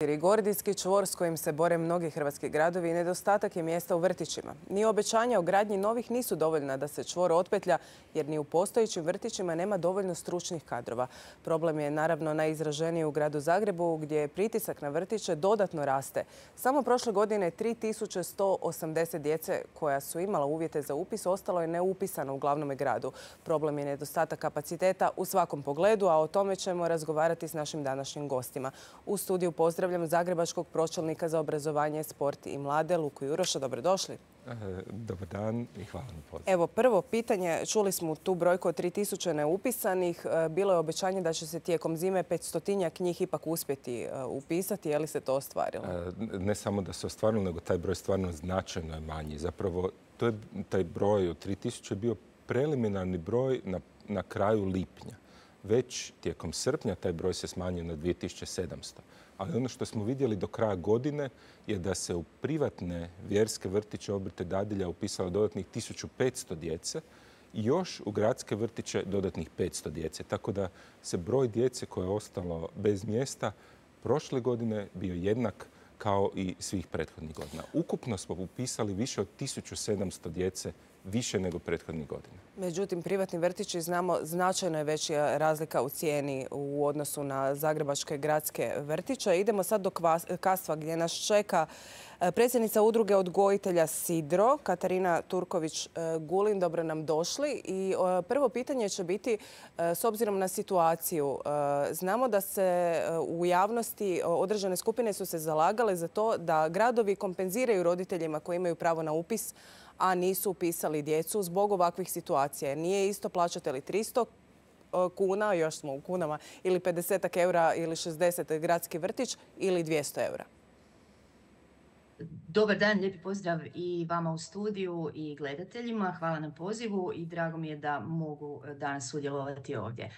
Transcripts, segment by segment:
Gordijski čvor s kojim se bore mnogi hrvatski gradovi i nedostatak je mjesta u vrtićima. Ni obećanja o gradnji novih nisu dovoljna da se čvor otpetlja jer ni u postojećim vrtićima nema dovoljno stručnih kadrova. Problem je naravno najizraženiji u gradu Zagrebu gdje pritisak na vrtiće dodatno raste. Samo prošle godine 3180 djece koja su imala uvjete za upis ostalo je neupisano u glavnome gradu. Problem je nedostatak kapaciteta u svakom pogledu, a o tome ćemo razgovarati s našim današnjim gostima. U studiju pozdravljam zagrebačkog pročelnika za obrazovanje, sport i mlade, Luku Juroša. Dobrodošli. Dobar dan i hvala na pozivu. Evo, prvo pitanje. Čuli smo tu brojku od 3000 neupisanih. Bilo je obećanje da će se tijekom zime 500-tinjak njih ipak uspjeti upisati. Je li se to ostvarilo? Ne samo da se ostvarilo, nego taj broj stvarno značajno je manji. Zapravo, taj broj od 3000 je bio preliminarni broj na kraju lipnja. Već tijekom srpnja taj broj se smanjio na 2700. Ali ono što smo vidjeli do kraja godine je da se u privatne vjerske vrtiće obrte dadilja upisalo dodatnih 1500 djece i još u gradske vrtiće dodatnih 500 djece. Tako da se broj djece koje je ostalo bez mjesta prošle godine bio jednak kao i svih prethodnih godina. Ukupno smo upisali više od 1700 djece više nego prethodnih godina. Međutim, privatni vrtići, znamo, značajno je veća razlika u cijeni u odnosu na zagrebačke gradske vrtiće. Idemo sad do Kastva gdje nas čeka predsjednica udruge odgojitelja Sidro, Katarina Turković-Gulin. Dobro nam došli. I prvo pitanje će biti, s obzirom na situaciju, znamo da se u javnosti određene skupine su se zalagale za to da gradovi kompenziraju roditeljima koji imaju pravo na upis, a nisu upisali djecu zbog ovakvih situacija. Nije isto plaćate li 300 kuna, još smo u kunama, ili 50 eura ili 60 gradski vrtić ili 200 eura. Dobar dan, lijepi pozdrav i vama u studiju i gledateljima. Hvala na pozivu i drago mi je da mogu danas sudjelovati ovdje.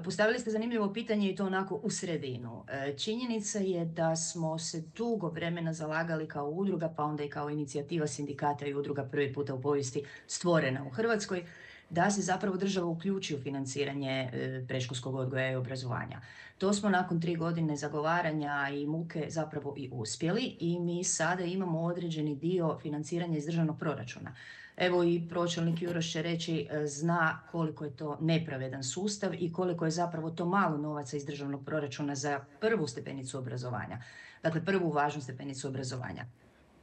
Postavili ste zanimljivo pitanje i to onako u sredinu. Činjenica je da smo se dugo vremena zalagali kao udruga, pa onda i kao inicijativa sindikata i udruga prvi puta u povijesti stvorena u Hrvatskoj, da se zapravo država uključi u financiranje predškolskog odgoja i obrazovanja. To smo nakon 3 godine zagovaranja i muke zapravo i uspjeli i mi sada imamo određeni dio financiranja iz državnog proračuna. Evo i pročelnik Juroš će reći, zna koliko je to nepravedan sustav i koliko je zapravo to malo novaca iz državnog proračuna za prvu stepenicu obrazovanja. Dakle, prvu važnu stepenicu obrazovanja.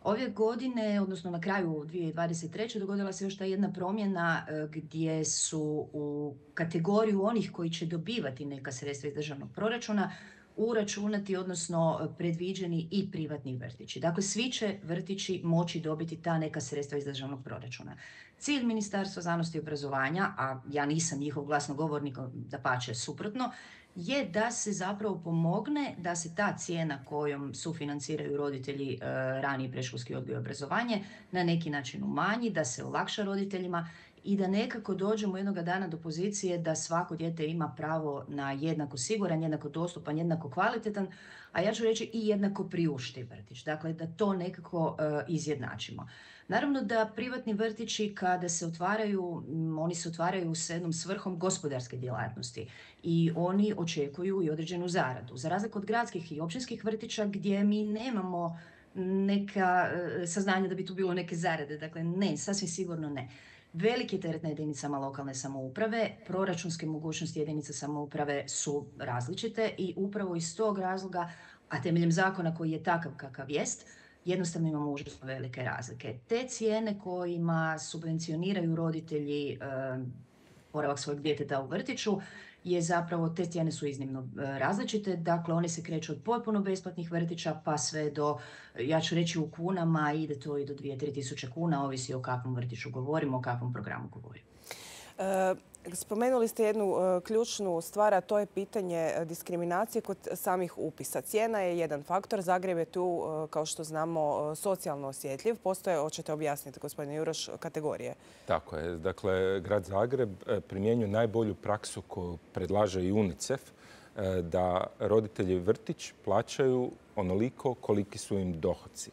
Ove godine, odnosno na kraju 2023. dogodila se još ta jedna promjena gdje su u kategoriju onih koji će dobivati neka sredstva iz državnog proračuna uračunati, odnosno predviđeni i privatni vrtići. Dakle, svi će vrtići moći dobiti ta neka sredstva iz državnog proračuna. Cilj Ministarstva znanosti i obrazovanja, a ja nisam njihov glasnogovornik, dapače suprotno, je da se zapravo pomogne da se ta cijena kojom sufinanciraju roditelji raniji predškolski odgoj i obrazovanje na neki način umanji, da se olakša roditeljima i da nekako dođemo jednoga dana do pozicije da svako dijete ima pravo na jednako siguran, jednako dostupan, jednako kvalitetan, a ja ću reći i jednako priuštiv vrtić. Dakle, da to nekako izjednačimo. Naravno da privatni vrtići kada se otvaraju, oni se otvaraju s jednom svrhom gospodarske djelatnosti i oni očekuju i određenu zaradu. Za razliku od gradskih i općinskih vrtića gdje mi nemamo neka saznanja da bi tu bilo neke zarade. Dakle, ne, sasvim sigurno ne. Veliki teret na jedinicama lokalne samouprave, proračunske mogućnosti jedinica samouprave su različite i upravo iz tog razloga, a temeljem zakona koji je takav kakav jest, jednostavno imamo užasno velike razlike. Te cijene kojima subvencioniraju roditelji boravak svojeg djeteta u vrtiću je zapravo, te cijene su iznimno različite. Dakle, one se kreću od potpuno besplatnih vrtića pa sve do, ja ću reći u kunama, ide to i do 2-3 tisuće kuna, ovisi o kakvom vrtiću govorimo, o kakvom programu govorimo. Spomenuli ste jednu ključnu stvar, a to je pitanje diskriminacije kod samih upisa. Cijena je jedan faktor. Zagreb je tu, kao što znamo, socijalno osjetljiv. Postoje, hoćete objasniti, gospodine Juroš, kategorije? Tako je. Dakle, grad Zagreb primjenjuje najbolju praksu koju predlaže i UNICEF, da roditelji vrtić plaćaju onoliko koliki su im dohoci.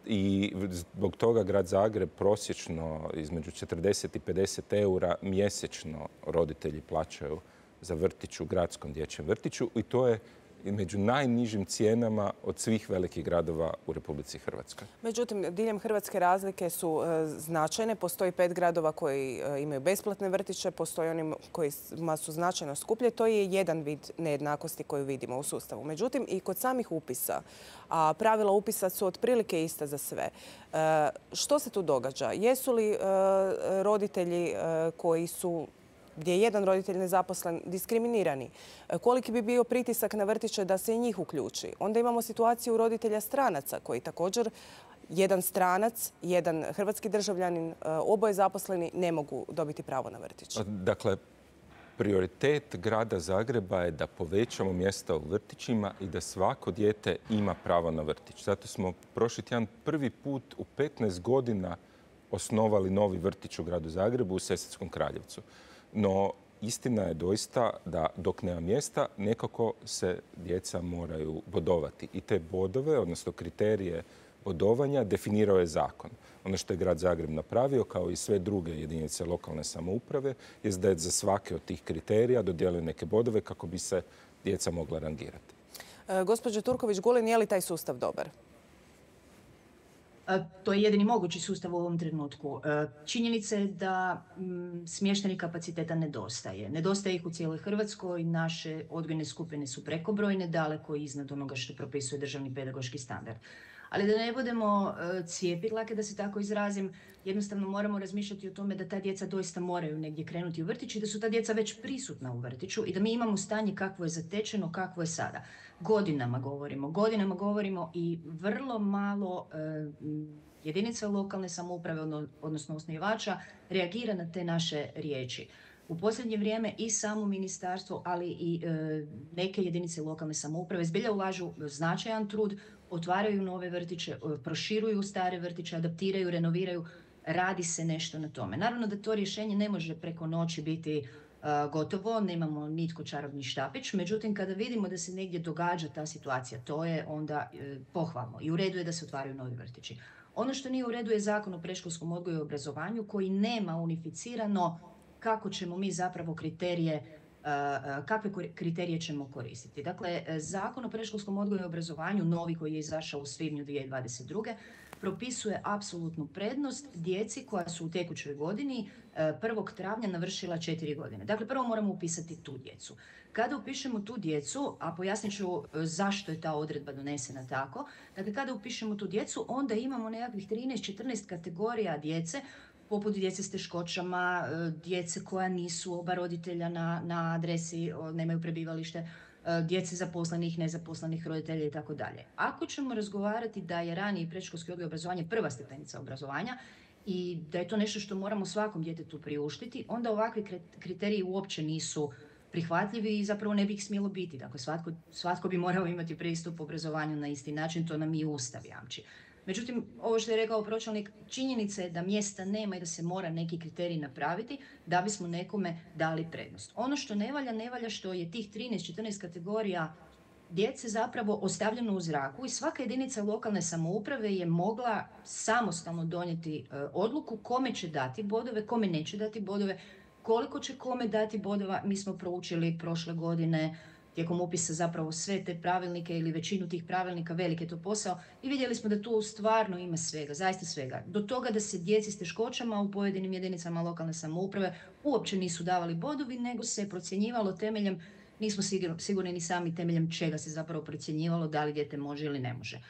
I zbog toga grad Zagreb prosječno između 40 i 50 eura mjesečno roditelji plaćaju za vrtić u gradskom dječjem vrtiću i to je i među najnižim cijenama od svih velikih gradova u Republici Hrvatskoj. Međutim, diljem Hrvatske razlike su značajne. Postoji 5 gradova koji imaju besplatne vrtiće, postoji onim kojima su značajno skuplje. To je jedan vid nejednakosti koju vidimo u sustavu. Međutim, i kod samih upisa, a pravila upisa su otprilike ista za sve. Što se tu događa? Jesu li roditelji koji su, gdje je jedan roditelj nezaposlen, diskriminirani? Koliki bi bio pritisak na vrtiće da se i njih uključi? Onda imamo situaciju roditelja stranaca koji također, jedan stranac, jedan hrvatski državljanin, oboje zaposleni, ne mogu dobiti pravo na vrtić. Dakle, prioritet grada Zagreba je da povećamo mjesta u vrtićima i da svako dijete ima pravo na vrtić. Zato smo prošli tjedan prvi put u 15 godina osnovali novi vrtić u gradu Zagrebu u Sesvetskom Kraljevcu. No, istina je doista da dok nema mjesta, nekako se djeca moraju bodovati. I te bodove, odnosno kriterije bodovanja, definirao je zakon. Ono što je grad Zagreb napravio, kao i sve druge jedinice lokalne samouprave, je da je za svake od tih kriterija dodijelio neke bodove kako bi se djeca mogla rangirati. Gospođo Turković-Gulin, je li taj sustav dobar? To je jedini mogući sustav u ovom trenutku. Činjenica je da smještajnih kapaciteta nedostaje. Nedostaje ih u cijeloj Hrvatskoj. Naše odgojne skupine su prekobrojne, daleko iznad onoga što propisuje državni pedagoški standard. Ali da ne budemo cijepiglake, da se tako izrazim, jednostavno moramo razmišljati o tome da ta djeca doista moraju negdje krenuti u vrtić i da su ta djeca već prisutna u vrtiću i da mi imamo stanje kakvo je zatečeno, kakvo je sada. Godinama govorimo i vrlo malo jedinica lokalne samouprave, odnosno osnivača, reagira na te naše riječi. U posljednje vrijeme i samo ministarstvo, ali i neke jedinice lokalne samouprave zbilja ulažu značajan trud, otvaraju nove vrtiće, proširuju stare vrtiće, adaptiraju, renoviraju, radi se nešto na tome. Naravno da to rješenje ne može preko noći biti gotovo, nemamo nitko čarobni štapić, međutim kada vidimo da se negdje događa ta situacija, to je onda pohvalno i u redu je da se otvaraju novi vrtići. Ono što nije u redu je Zakon o predškolskom odgoju i obrazovanju koji nema unificirano kako ćemo mi zapravo kakve kriterije ćemo koristiti. Dakle, Zakon o predškolskom odgoju i obrazovanju, novi koji je izašao u svibnju 2022. propisuje apsolutnu prednost djeci koja su u tekućoj godini 1. travnja navršila 4 godine. Dakle, prvo moramo upisati tu djecu. Kada upišemo tu djecu, a pojasnit ću zašto je ta odredba donesena tako, dakle, kada upišemo tu djecu, onda imamo nekakvih 13-14 kategorija djece, poput djece s teškoćama, djece koja nisu oba roditelja na adresi, nemaju prebivalište, djece zaposlenih, nezaposlenih roditelja i tako dalje. Ako ćemo razgovarati da je raniji predškolski odgoj i obrazovanje prva stepenica obrazovanja i da je to nešto što moramo svakom djetetu priuštiti, onda ovakvi kriteriji uopće nisu prihvatljivi i zapravo ne bi ih smjelo biti. Dakle, svatko bi morao imati pristup obrazovanju na isti način, to nam i Ustav jamči. Međutim, ovo što je rekao pročelnik, činjenica je da mjesta nema i da se mora neki kriterij napraviti da bismo nekome dali prednost. Ono što ne valja što je tih 13-14 kategorija djece zapravo ostavljeno u zraku i svaka jedinica lokalne samouprave je mogla samostalno donijeti odluku kome će dati bodove, kome neće dati bodove, koliko će kome dati bodova. Mi smo proučili prošle godine tijekom upisa zapravo sve te pravilnike ili većinu tih pravilnika, velik je to posao i vidjeli smo da tu stvarno ima svega, zaista svega. Do toga da se djeci s teškoćama u pojedinim jedinicama lokalne samouprave uopće nisu davali bodovi, nego se procjenjivalo temeljem, nismo sigurni ni sami temeljem čega se zapravo procjenjivalo da li dijete može ili ne može.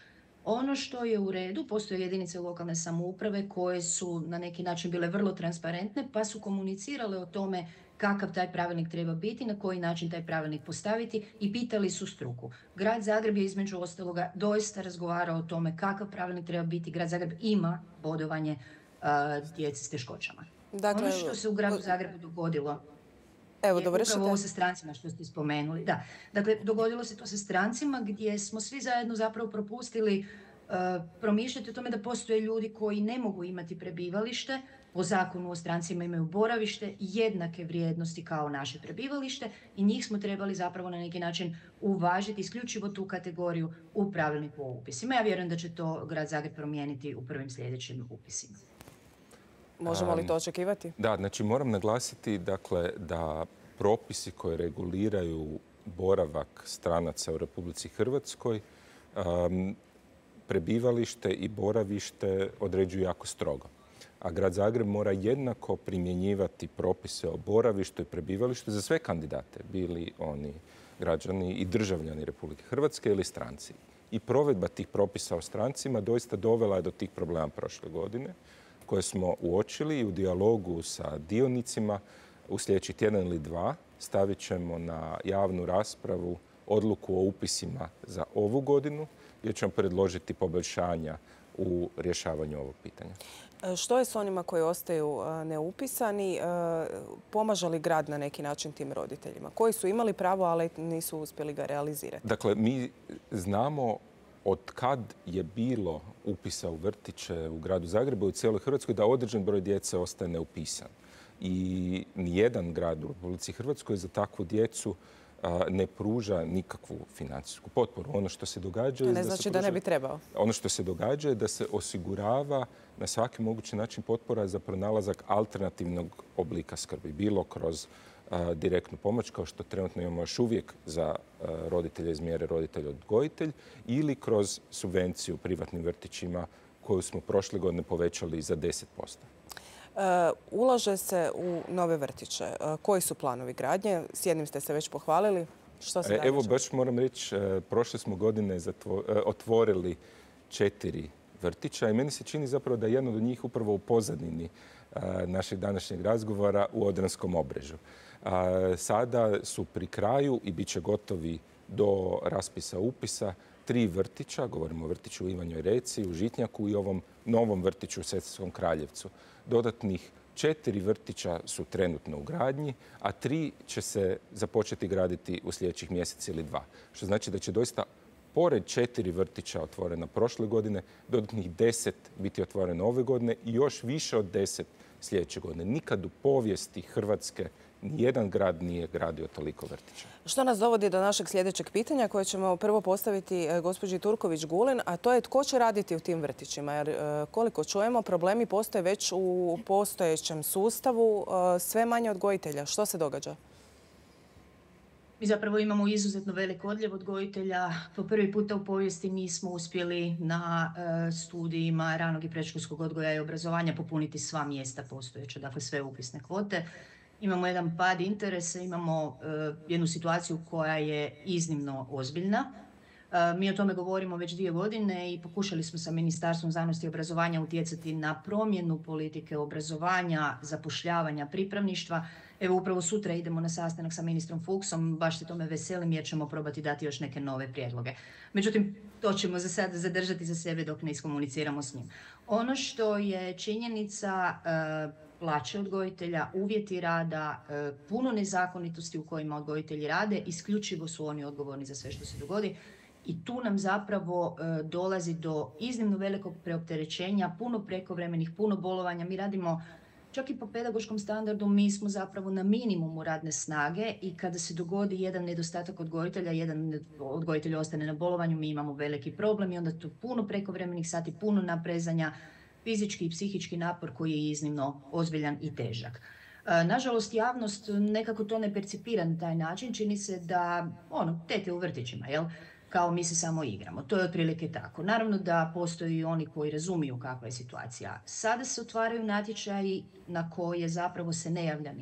Ono što je u redu, postoje jedinice lokalne samouprave koje su na neki način bile vrlo transparentne pa su komunicirale o tome kakav taj pravilnik treba biti, na koji način taj pravilnik postaviti i pitali su struku. Grad Zagreb je između ostaloga doista razgovarao o tome kakav pravilnik treba biti. Grad Zagreb ima bodovanje djece s teškoćama. Dakle, ono što se u gradu Zagrebu dogodilo je upravo ovo sa strancima što ste spomenuli. Da. Dakle, dogodilo se to sa strancima gdje smo svi zajedno zapravo propustili promišljati o tome da postoje ljudi koji ne mogu imati prebivalište, po zakonu o strancima imaju boravište jednake vrijednosti kao naše prebivalište i njih smo trebali zapravo na neki način uvažiti isključivo tu kategoriju u pravilniku o upisima. Ja vjerujem da će to Grad Zagreb promijeniti u prvim sljedećim upisima. Možemo li to očekivati? Da, znači moram naglasiti dakle, da propisi koji reguliraju boravak stranaca u Republici Hrvatskoj prebivalište i boravište određuju jako strogo. A grad Zagreb mora jednako primjenjivati propise o boravištu i prebivalištu za sve kandidate, bili oni građani i državljani Republike Hrvatske ili stranci. I provedba tih propisa o strancima doista dovela je do tih problema prošle godine, koje smo uočili i u dijalogu sa dionicima u sljedeći tjedan ili dva stavit ćemo na javnu raspravu odluku o upisima za ovu godinu, gdje ćemo predložiti poboljšanja u rješavanju ovog pitanja. Što je s onima koji ostaju neupisani? Pomaže li grad na neki način tim roditeljima koji su imali pravo, ali nisu uspjeli ga realizirati? Dakle, mi znamo od kad je bilo upisa u vrtiće u gradu Zagrebu i u cijeloj Hrvatskoj da određen broj djece ostaje neupisan. I nijedan grad u Republici Hrvatskoj za takvu djecu ne pruža nikakvu financijsku potporu. Ono što se događa to ne znači da ne bi trebao. Ono što se događa je da se osigurava na svaki mogući način potpora za pronalazak alternativnog oblika skrbi. Bilo kroz direktnu pomoć, kao što trenutno imamo još uvijek za roditelje iz mjere roditelj-odgojitelj, ili kroz subvenciju privatnim vrtićima koju smo prošle godine povećali za 10%. Ulaže se u nove vrtiće. Koji su planovi gradnje? S jednim ste se već pohvalili. Što se događa? Evo, baš moram reći, prošle smo godine otvorili 4 vrtića i meni se čini zapravo da je jedan od njih upravo u pozadini našeg današnjeg razgovora u Odranskom Obrežju. Sada su pri kraju i bit će gotovi do raspisa upisa 3 vrtića, govorimo o vrtiću u Ivanjoj Reci, u Žitnjaku i ovom novom vrtiću u Sesvetskom Kraljevcu. Dodatnih 4 vrtića su trenutno u gradnji, a 3 će se započeti graditi u sljedećih mjesec ili 2. Što znači da će doista pored 4 vrtića otvorena prošle godine, dodatnih 10 biti otvoreno ove godine i još više od 10 sljedeće godine. Nikad u povijesti Hrvatske nijedan grad nije gradio toliko vrtića. Što nas dovodi do našeg sljedećeg pitanja koje ćemo prvo postaviti gospođi Turković-Gulin, a to je tko će raditi u tim vrtićima. Jer koliko čujemo, problemi postoje već u postojećem sustavu, sve manje odgojitelja. Što se događa? Mi zapravo imamo izuzetno velik odljev odgojitelja. Po prvi puta u povijesti nismo uspjeli na studijima ranog i predškolskog odgoja i obrazovanja popuniti sva mjesta postojeća, dakle sve upisne kvote. Imamo jedan pad interesa, imamo jednu situaciju koja je iznimno ozbiljna. Mi o tome govorimo već 2 godine i pokušali smo sa Ministarstvom znanosti i obrazovanja utjecati na promjenu politike obrazovanja, zapošljavanja, pripravništva. Evo upravo sutra idemo na sastanak sa ministrom Fuchsom, baš se tome veselim jer ćemo probati dati još neke nove prijedloge. Međutim, to ćemo za sad zadržati za sebe dok ne iskomuniciramo s njim. Ono što je činjenica, plaće odgojitelja, uvjeti rada, puno nezakonitosti u kojima odgojitelji rade, isključivo su oni odgovorni za sve što se dogodi. I tu nam zapravo dolazi do iznimno velikog preopterećenja, puno prekovremenih, puno bolovanja. Mi radimo čak i po pedagoškom standardu, mi smo zapravo na minimumu radne snage i kada se dogodi jedan nedostatak odgojitelja, jedan odgojitelj ostane na bolovanju, mi imamo veliki problem i onda tu puno prekovremenih sati, puno naprezanja, fizički i psihički napor koji je iznimno ozbiljan i težak. Nažalost, javnost nekako to ne percipira na taj način. Čini se da, tete u vrtićima, jel? Kao mi se samo igramo. To je otprilike tako. Naravno da postoji i oni koji razumiju kakva je situacija. Sada se otvaraju natječaji na koje zapravo se ne javlja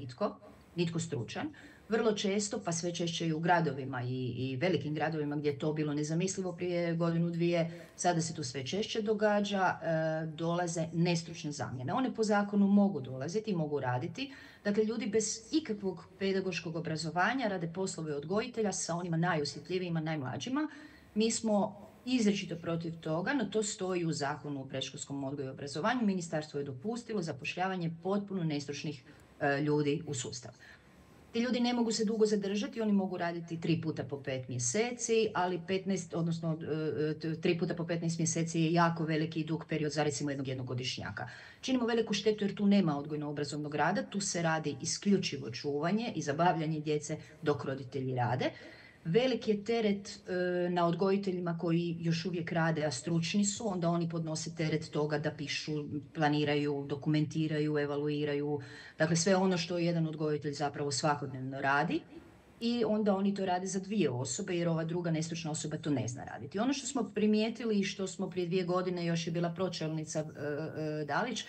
nitko stručan. Vrlo često, pa sve češće i u gradovima i velikim gradovima gdje je to bilo nezamislivo prije 1-2, sada se to sve češće događa, dolaze nestručne zamjene. One po zakonu mogu dolaziti, mogu raditi. Dakle, ljudi bez ikakvog pedagoškog obrazovanja rade poslove odgojitelja sa onima najosjetljivijima, najmlađima. Mi smo izričito protiv toga, no to stoji u zakonu o predškolskom odgoju i obrazovanju. Ministarstvo je dopustilo zapošljavanje potpuno nestručnih ljudi u sustav. Ti ljudi ne mogu se dugo zadržati, oni mogu raditi 3 puta po 5 mjeseci, ali 3 puta po 15 mjeseci je jako veliki i dug period za recimo jednog jednogodišnjaka. Činimo veliku štetu jer tu nema odgojno-obrazovnog rada, tu se radi isključivo čuvanje i zabavljanje djece dok roditelji rade. Velik je teret na odgojiteljima koji još uvijek rade, a stručni su, onda oni podnose teret toga da pišu, planiraju, dokumentiraju, evaluiraju, dakle sve ono što jedan odgojitelj zapravo svakodnevno radi. i onda oni to rade za 2 osobe jer ova druga nestručna osoba to ne zna raditi. Ono što smo primijetili i što smo prije 2 godine, još je bila pročelnica Dalić,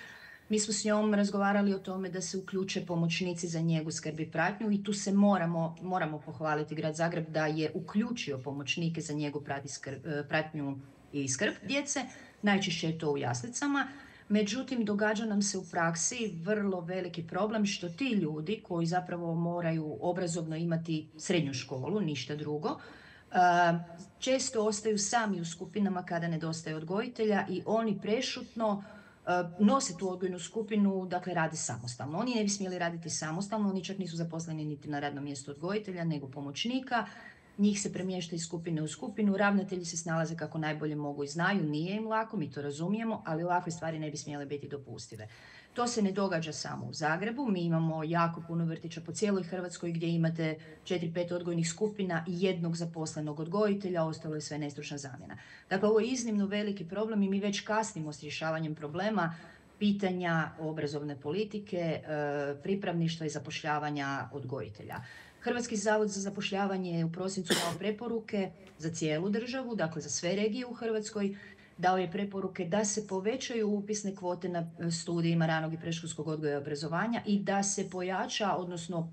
mi smo s njom razgovarali o tome da se uključe pomoćnici za njegu, skrb i pratnju i tu se moramo pohvaliti Grad Zagreb da je uključio pomoćnike za njegu, pratnju i skrb djece. Najčešće je to u jaslicama. Međutim, događa nam se u praksi vrlo veliki problem što ti ljudi koji zapravo moraju obrazovno imati srednju školu, ništa drugo, često ostaju sami u skupinama kada nedostaje odgojitelja i oni prešutno nose tu odgojnu skupinu, dakle rade samostalno. Oni ne bi smjeli raditi samostalno, oni čak nisu zaposleni niti na radnom mjestu odgojitelja, nego pomoćnika. Njih se premješta iz skupine u skupinu, ravnatelji se snalaze kako najbolje mogu i znaju, nije im lako, mi to razumijemo, ali ovakve stvari ne bi smjele biti dopustive. To se ne događa samo u Zagrebu, mi imamo jako puno vrtića po cijeloj Hrvatskoj gdje imate 4-5 odgojnih skupina i 1 zaposlenog odgojitelja, ostalo je sve nestručna zamjena. Dakle, ovo je iznimno veliki problem i mi već kasnimo s rješavanjem problema pitanja obrazovne politike, pripravništva i zapošljavanja odgojitelja. Hrvatski zavod za zapošljavanje je u prosincu dao preporuke za cijelu državu, dakle za sve regije u Hrvatskoj, dao je preporuke da se povećaju upisne kvote na studijima ranog i predškolskog odgoja i obrazovanja i da se pojača, odnosno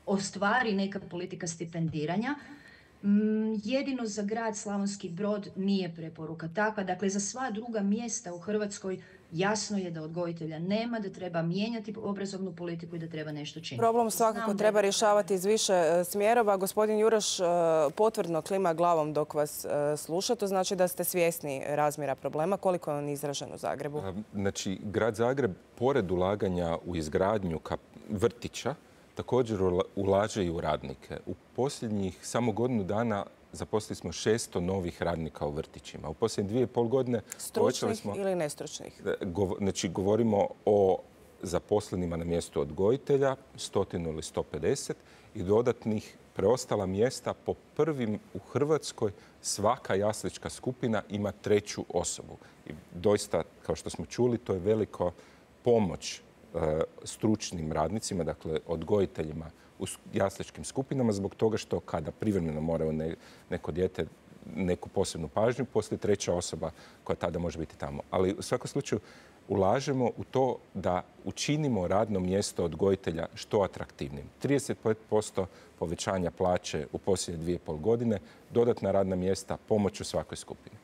ostvari neka politika stipendiranja. Jedino za grad Slavonski Brod nije preporuka takva. Dakle, za sva druga mjesta u Hrvatskoj jasno je da odgojitelja nema, da treba mijenjati obrazovnu politiku i da treba nešto činiti. Problem svakako treba rješavati iz više smjerova. Gospodin Juroš potvrdno klima glavom dok vas sluša. To znači da ste svjesni razmjera problema. Koliko je on izražen u Zagrebu? Znači, grad Zagreb, pored ulaganja u izgradnju vrtića, također ulaže i u radnike. U posljednjih samo godinu dana zaposlili smo 600 novih radnika u vrtićima. U posljednje 2,5 godine... Stručnih ili nestručnih? Znači, govorimo o zaposlenima na mjestu odgojitelja, 100 ili 150 i dodatnih preostala mjesta po prvim u Hrvatskoj. Svaka jaslička skupina ima 3. osobu. I doista, kao što smo čuli, to je velika pomoć stručnim radnicima, dakle odgojiteljima u jasličkim skupinama, zbog toga što kada privremeno moraju neko dijete neku posebnu pažnju, postoji 3. osoba koja tada može biti tamo. Ali u svakom slučaju ulažemo u to da učinimo radno mjesto odgojitelja što atraktivnim. 35% povećanja plaće u posljednje 2,5 godine, dodatna radna mjesta, pomoć u svakoj skupini.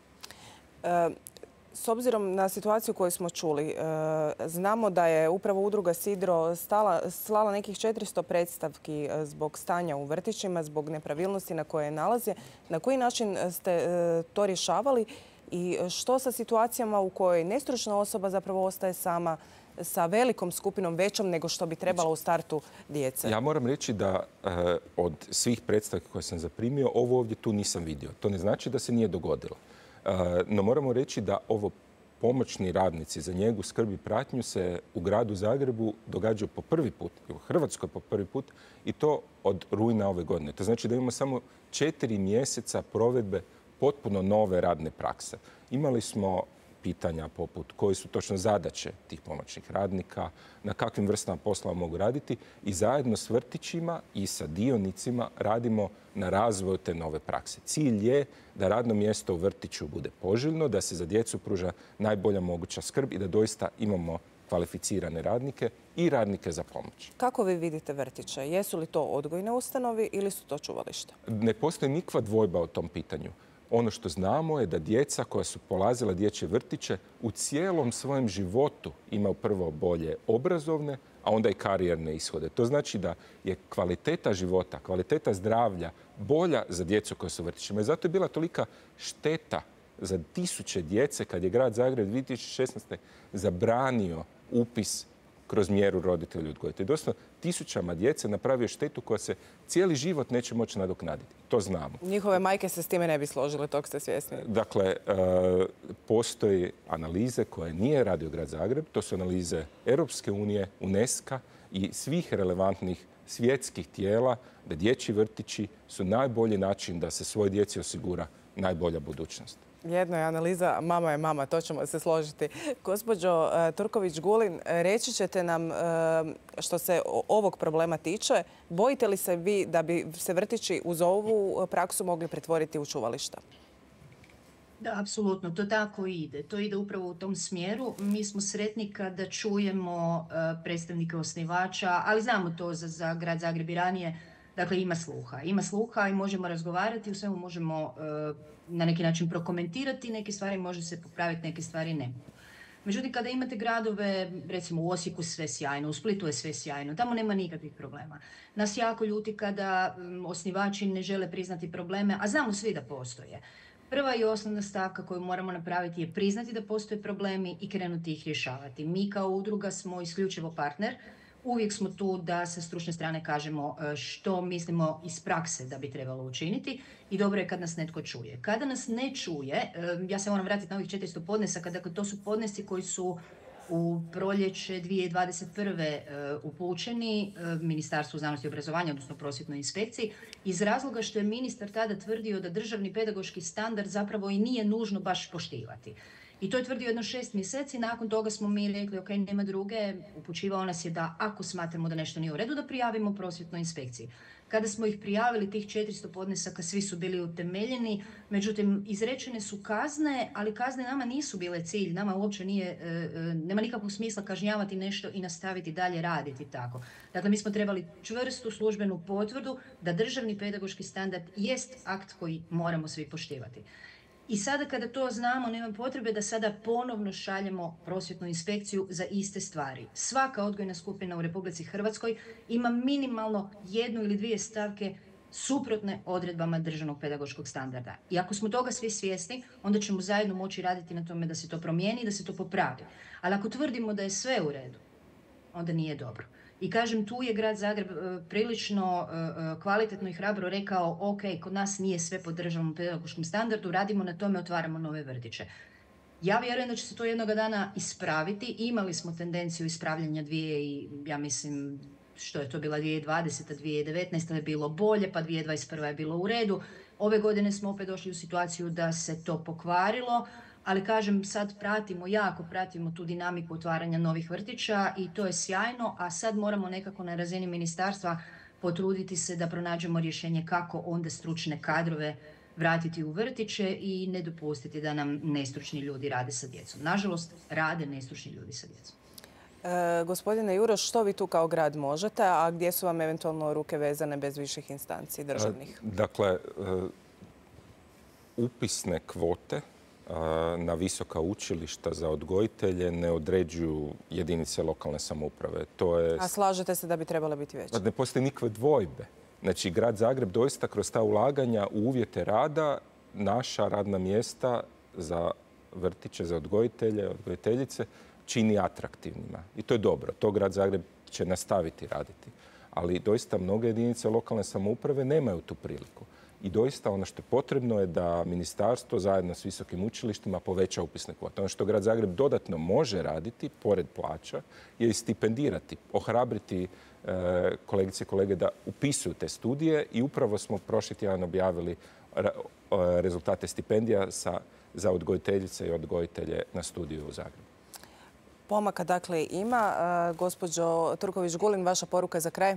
S obzirom na situaciju koju smo čuli, znamo da je upravo udruga Sidro slala nekih 400 predstavki zbog stanja u vrtićima, zbog nepravilnosti na koje nalaze. Na koji način ste to rješavali i što sa situacijama u kojoj nestručna osoba zapravo ostaje sama sa velikom skupinom, većom nego što bi trebala u startu djece? Ja moram reći da od svih predstavki koje sam zaprimio, ovo ovdje tu nisam vidio. To ne znači da se nije dogodilo. No moramo reći da ovo pomoćni radnici za njegu, skrb i pratnju se u gradu Zagrebu događaju po prvi put, u Hrvatskoj po prvi put i to od rujna ove godine. To znači da imamo samo 4 mjeseca provedbe potpuno nove radne prakse. Imali smo pitanja poput koje su točno zadaće tih pomoćnih radnika, na kakvim vrstama poslova mogu raditi i zajedno s vrtićima i sa dionicima radimo na razvoju te nove prakse. Cilj je da radno mjesto u vrtiću bude poželjno, da se za djecu pruža najbolja moguća skrb i da doista imamo kvalificirane radnike i radnike za pomoć. Kako vi vidite vrtiće? Jesu li to odgojne ustanove ili su to čuvališta? Ne postoji nikakva dvojba o tom pitanju. Ono što znamo je da djeca koja su polazila dječje vrtiće u cijelom svojem životu imaju prvo bolje obrazovne, a onda i karijerne ishode. To znači da je kvaliteta života, kvaliteta zdravlja bolja za djecu koja su u vrtićima. I zato je bila tolika šteta za tisuće djece kad je grad Zagreb 2016. zabranio upis kroz mjeru roditelji odgojitelji. Doslovno tisućama djece napravio štetu koja se cijeli život neće moći nadoknaditi. To znamo. Njihove majke se s time ne bi složile, tog ste svjesni. Dakle, postoji analize koje nije radio grad Zagreb. To su analize Europske unije, UNESCO i svih relevantnih svjetskih tijela da dječji vrtići su najbolji način da se svoj djeci osigura najbolja budućnost. Jedno je analiza, mama je mama, to ćemo se složiti. Gospođo Turković-Gulin, reći ćete nam što se ovog problema tiče, bojite li se vi da bi se vrtići uz ovu praksu mogli pretvoriti u čuvališta? Da, apsolutno, to tako ide. To ide upravo u tom smjeru. Mi smo sretni kada čujemo predstavnike osnivača, ali znamo to za grad Zagreb i ranije. Dakle, ima sluha. Ima sluha i možemo razgovarati, u svemu možemo na neki način prokomentirati, neke stvari može se popraviti, neke stvari ne. Međutim, kada imate gradove, recimo u Osijeku sve sjajno, u Splitu je sve sjajno, tamo nema nikakvih problema. Nas jako ljuti kada osnivači ne žele priznati probleme, a znamo svi da postoje. Prva i osnovna stavka koju moramo napraviti je priznati da postoje problemi i krenuti ih rješavati. Mi kao udruga smo isključivo partner. Uvijek smo tu da sa stručne strane kažemo što mislimo iz prakse da bi trebalo učiniti i dobro je kad nas netko čuje. Kada nas ne čuje, ja se moram vratiti na ovih 400 podnesaka, dakle to su podnesci koji su u proljeće 2021. Upućeni Ministarstvu znanosti i obrazovanja, odnosno prosvjetnoj inspekciji, iz razloga što je ministar tada tvrdio da državni pedagoški standard zapravo i nije nužno baš poštivati. I to je tvrdio jedno 6 mjeseci, nakon toga smo mi rekli ok, nema druge, upućivao nas je da ako smatramo da nešto nije u redu, da prijavimo prosvjetnoj inspekciji. Kada smo ih prijavili, tih 400 podnesaka, svi su bili utemeljeni, međutim, izrečene su kazne, ali kazne nama nisu bile cilj, nama uopće nema nikakvog smisla kažnjavati nešto i nastaviti dalje raditi tako. Dakle, mi smo trebali čvrstu službenu potvrdu da državni pedagoški standard jest akt koji moramo svi poštivati. I sada kada to znamo, nema potrebe da sada ponovno šaljemo prosvjetnu inspekciju za iste stvari. Svaka odgojna skupina u Republici Hrvatskoj ima minimalno 1 ili 2 stavke suprotne odredbama državnog pedagoškog standarda. I ako smo toga svi svjesni, onda ćemo zajedno moći raditi na tome da se to promijeni i da se to popravi. Ali ako tvrdimo da je sve u redu, onda nije dobro. I kažem, tu je grad Zagreb prilično kvalitetno i hrabro rekao ok, kod nas nije sve po državnom pedagoškom standardu, radimo na tome, otvaramo nove vrtiće. Ja vjerujem da će se to jednoga dana ispraviti. Imali smo tendenciju ispravljanja ja mislim, što je to bila 2020. 2019. je bilo bolje, pa 2021. je bilo u redu. Ove godine smo opet došli u situaciju da se to pokvarilo. Ali kažem, sad jako pratimo tu dinamiku otvaranja novih vrtića i to je sjajno, a sad moramo nekako na razini ministarstva potruditi se da pronađemo rješenje kako onda stručne kadrove vratiti u vrtiće i ne dopustiti da nam nestručni ljudi rade sa djecom. Nažalost, rade nestručni ljudi sa djecom. Gospodine Juroš, što vi tu kao grad možete, a gdje su vam eventualno ruke vezane bez viših instanci državnih? Dakle, upisne kvote na visoka učilišta za odgojitelje ne određuju jedinice lokalne samouprave. A slažete se da bi trebale biti veće? Ne postoji nikakve dvojbe. Znači, grad Zagreb doista kroz ta ulaganja u uvjete rada naša radna mjesta za vrtiće, za odgojitelje, odgojiteljice čini atraktivnima. I to je dobro. To grad Zagreb će nastaviti raditi. Ali doista mnoge jedinice lokalne samouprave nemaju tu priliku. I doista ono što je potrebno je da ministarstvo zajedno s visokim učilištima poveća upisne kvote. Ono što grad Zagreb dodatno može raditi, pored plaća, je i stipendirati, ohrabriti kolegice i kolege da upisuju te studije i upravo smo prošli tjedan objavili rezultate stipendija za odgojiteljice i odgojitelje na studiju u Zagrebu. Pomaka dakle ima. Gospođo Turković-Gulin, vaša poruka za kraj?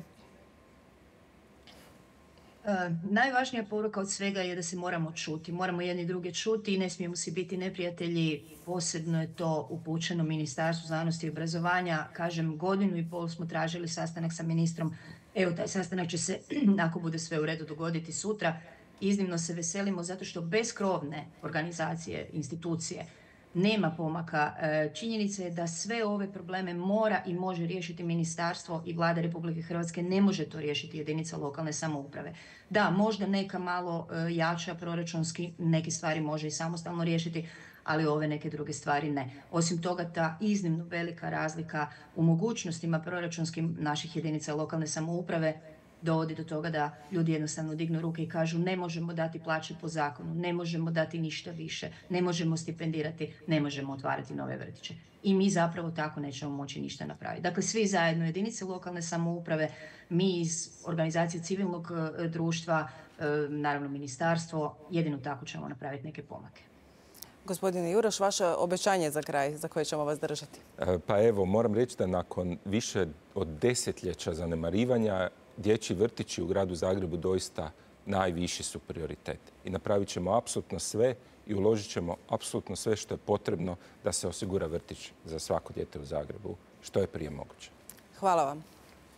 Najvažnija poruka od svega je da se moramo čuti. Moramo jedni druge čuti i ne smijemo si biti neprijatelji. Posebno je to upućeno Ministarstvu znanosti i obrazovanja. Kažem, 1,5 godinu smo tražili sastanak sa ministrom. Evo, taj sastanak će se, ako bude sve u redu, dogoditi sutra. Iznimno se veselimo zato što bez krovne organizacije, institucije, nema pomaka. Činjenica je da sve ove probleme mora i može riješiti ministarstvo i Vlada Republike Hrvatske. Ne može to riješiti jedinica lokalne samouprave. Da, možda neka malo jača proračunski, neke stvari može i samostalno riješiti, ali ove neke druge stvari ne. Osim toga, ta iznimno velika razlika u mogućnostima proračunskim naših jedinica lokalne samouprave dovodi do toga da ljudi jednostavno dignu ruke i kažu ne možemo dati plaće po zakonu, ne možemo dati ništa više, ne možemo stipendirati, ne možemo otvarati nove vrtiće. I mi zapravo tako nećemo moći ništa napraviti. Dakle, svi zajedno, jedinice lokalne samouprave, mi iz organizacije civilnog društva, naravno ministarstvo, jedino tako ćemo napraviti neke pomake. Gospodine Juroš, vaše obećanje za kraj za koje ćemo vas držati. Pa evo, moram reći da nakon više od desetljeća zanemarivanja dječji vrtići u gradu Zagrebu doista najviši su prioritet. I napravit ćemo apsolutno sve i uložit ćemo apsolutno sve što je potrebno da se osigura vrtić za svako dijete u Zagrebu što je prije moguće. Hvala vam.